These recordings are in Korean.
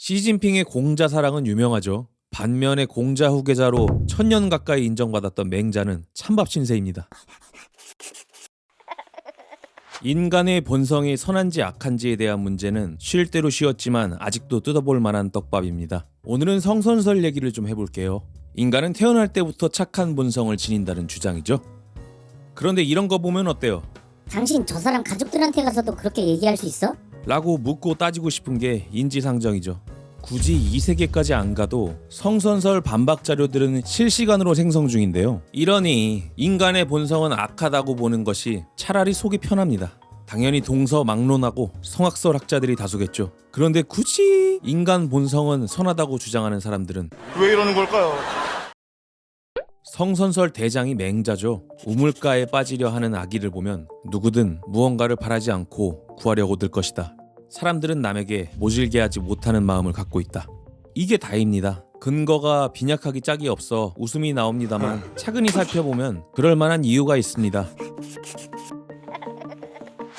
시진핑의 공자 사랑은 유명하죠. 반면에 공자 후계자로 1000년 가까이 인정받았던 맹자는 찬밥 신세입니다. 인간의 본성이 선한지 악한지에 대한 문제는 쉴 대로 쉬었지만 아직도 뜯어볼 만한 떡밥입니다. 오늘은 성선설 얘기를 좀 해볼게요. 인간은 태어날 때부터 착한 본성을 지닌다는 주장이죠. 그런데 이런 거 보면 어때요? 당신 저 사람 가족들한테 가서도 그렇게 얘기할 수 있어? 라고 묻고 따지고 싶은 게 인지상정이죠. 굳이 이 세계까지 안 가도 성선설 반박 자료들은 실시간으로 생성 중인데요. 이러니 인간의 본성은 악하다고 보는 것이 차라리 속이 편합니다. 당연히 동서막론하고 성악설 학자들이 다수겠죠. 그런데 굳이 인간 본성은 선하다고 주장하는 사람들은 왜 이러는 걸까요? 성선설 대장이 맹자죠. 우물가에 빠지려 하는 아기를 보면 누구든 무언가를 바라지 않고 구하려고 들 것이다. 사람들은 남에게 모질게 하지 못하는 마음을 갖고 있다. 이게 다입니다. 근거가 빈약하기 짝이 없어 웃음이 나옵니다만 차근히 살펴보면 그럴 만한 이유가 있습니다.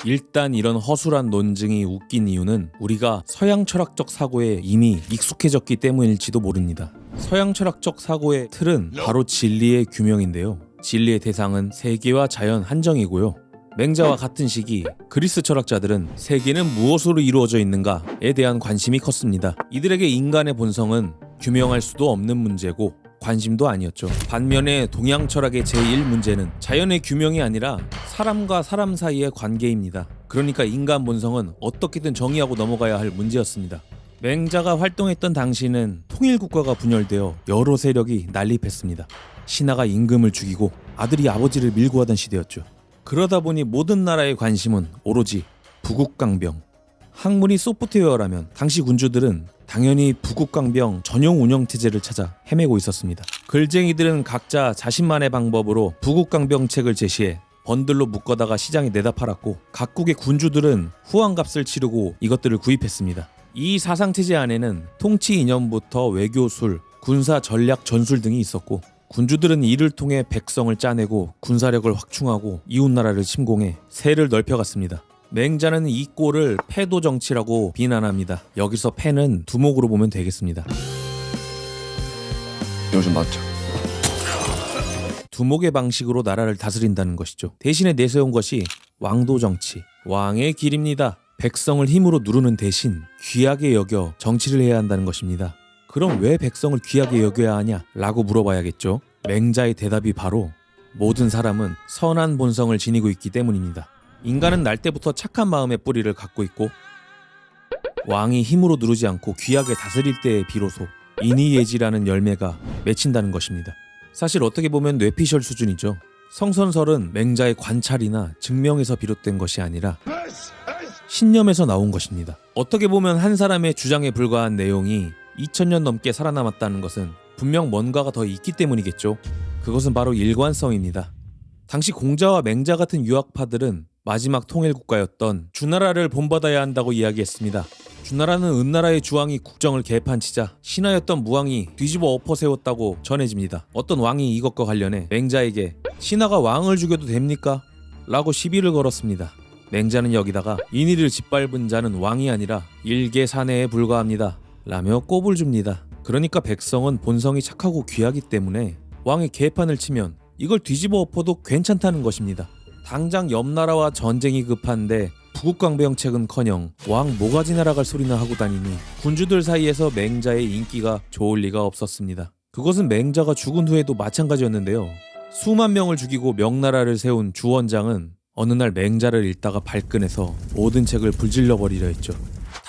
일단 이런 허술한 논증이 웃긴 이유는 우리가 서양 철학적 사고에 이미 익숙해졌기 때문일지도 모릅니다. 서양 철학적 사고의 틀은 바로 진리의 규명인데요. 진리의 대상은 세계와 자연 한정이고요. 맹자와 같은 시기 그리스 철학자들은 세계는 무엇으로 이루어져 있는가에 대한 관심이 컸습니다. 이들에게 인간의 본성은 규명할 수도 없는 문제고 관심도 아니었죠. 반면에 동양 철학의 제1문제는 자연의 규명이 아니라 사람과 사람 사이의 관계입니다. 그러니까 인간 본성은 어떻게든 정의하고 넘어가야 할 문제였습니다. 맹자가 활동했던 당시는 통일국가가 분열되어 여러 세력이 난립했습니다. 신하가 임금을 죽이고 아들이 아버지를 밀고 하던 시대였죠. 그러다 보니 모든 나라의 관심은 오로지 부국강병. 학문이 소프트웨어라면 당시 군주들은 당연히 부국강병 전용 운영체제를 찾아 헤매고 있었습니다. 글쟁이들은 각자 자신만의 방법으로 부국강병책을 제시해 번들로 묶어다가 시장에 내다 팔았고 각국의 군주들은 후한값을 치르고 이것들을 구입했습니다. 이 사상체제 안에는 통치 이념부터 외교술, 군사 전략 전술 등이 있었고 군주들은 이를 통해 백성을 짜내고 군사력을 확충하고 이웃나라를 침공해 세를 넓혀갔습니다. 맹자는 이 꼴을 패도 정치라고 비난합니다. 여기서 패는 두목으로 보면 되겠습니다. 요즘 맞죠? 두목의 방식으로 나라를 다스린다는 것이죠. 대신에 내세운 것이 왕도 정치, 왕의 길입니다. 백성을 힘으로 누르는 대신 귀하게 여겨 정치를 해야 한다는 것입니다. 그럼 왜 백성을 귀하게 여겨야 하냐? 라고 물어봐야겠죠. 맹자의 대답이 바로 모든 사람은 선한 본성을 지니고 있기 때문입니다. 인간은 날 때부터 착한 마음의 뿌리를 갖고 있고 왕이 힘으로 누르지 않고 귀하게 다스릴 때에 비로소 인의예지라는 열매가 맺힌다는 것입니다. 사실 어떻게 보면 뇌피셜 수준이죠. 성선설은 맹자의 관찰이나 증명에서 비롯된 것이 아니라 신념에서 나온 것입니다. 어떻게 보면 한 사람의 주장에 불과한 내용이 2000년 넘게 살아남았다는 것은 분명 뭔가가 더 있기 때문이겠죠. 그것은 바로 일관성입니다. 당시 공자와 맹자 같은 유학파들은 마지막 통일국가였던 주나라를 본받아야 한다고 이야기했습니다. 주나라는 은나라의 주왕이 국정을 개판치자 신하였던 무왕이 뒤집어 엎어세웠다고 전해집니다. 어떤 왕이 이것과 관련해 맹자에게 신하가 왕을 죽여도 됩니까? 라고 시비를 걸었습니다. 맹자는 여기다가 인의를 짓밟은 자는 왕이 아니라 일개 사내에 불과합니다. 라며 꼽을 줍니다. 그러니까 백성은 본성이 착하고 귀하기 때문에 왕이 개판을 치면 이걸 뒤집어 엎어도 괜찮다는 것입니다. 당장 옆나라와 전쟁이 급한데 부국강병책은커녕 왕 모가지 날아갈 소리나 하고 다니니 군주들 사이에서 맹자의 인기가 좋을 리가 없었습니다. 그것은 맹자가 죽은 후에도 마찬가지였는데요. 수만 명을 죽이고 명나라를 세운 주원장은 어느 날 맹자를 읽다가 발끈해서 모든 책을 불질러버리려 했죠.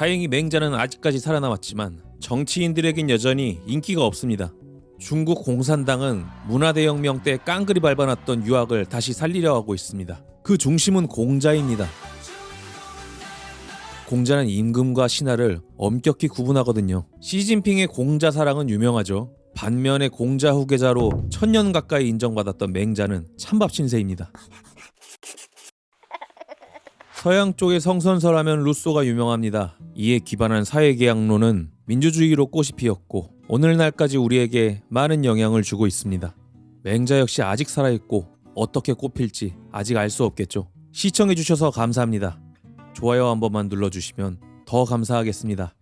다행히 맹자는 아직까지 살아남았지만 정치인들에겐 여전히 인기가 없습니다. 중국 공산당은 문화대혁명 때 깡그리 밟아놨던 유학을 다시 살리려 하고 있습니다. 그 중심은 공자입니다. 공자는 임금과 신하를 엄격히 구분하거든요. 시진핑의 공자 사랑은 유명하죠. 반면에 공자 후계자로 1000년 가까이 인정받았던 맹자는 찬밥 신세입니다. 서양 쪽의 성선설하면 루소가 유명합니다. 이에 기반한 사회계약론은 민주주의로 꽃이 피었고 오늘날까지 우리에게 많은 영향을 주고 있습니다. 맹자 역시 아직 살아있고 어떻게 꽃필지 아직 알 수 없겠죠. 시청해주셔서 감사합니다. 좋아요 한 번만 눌러주시면 더 감사하겠습니다.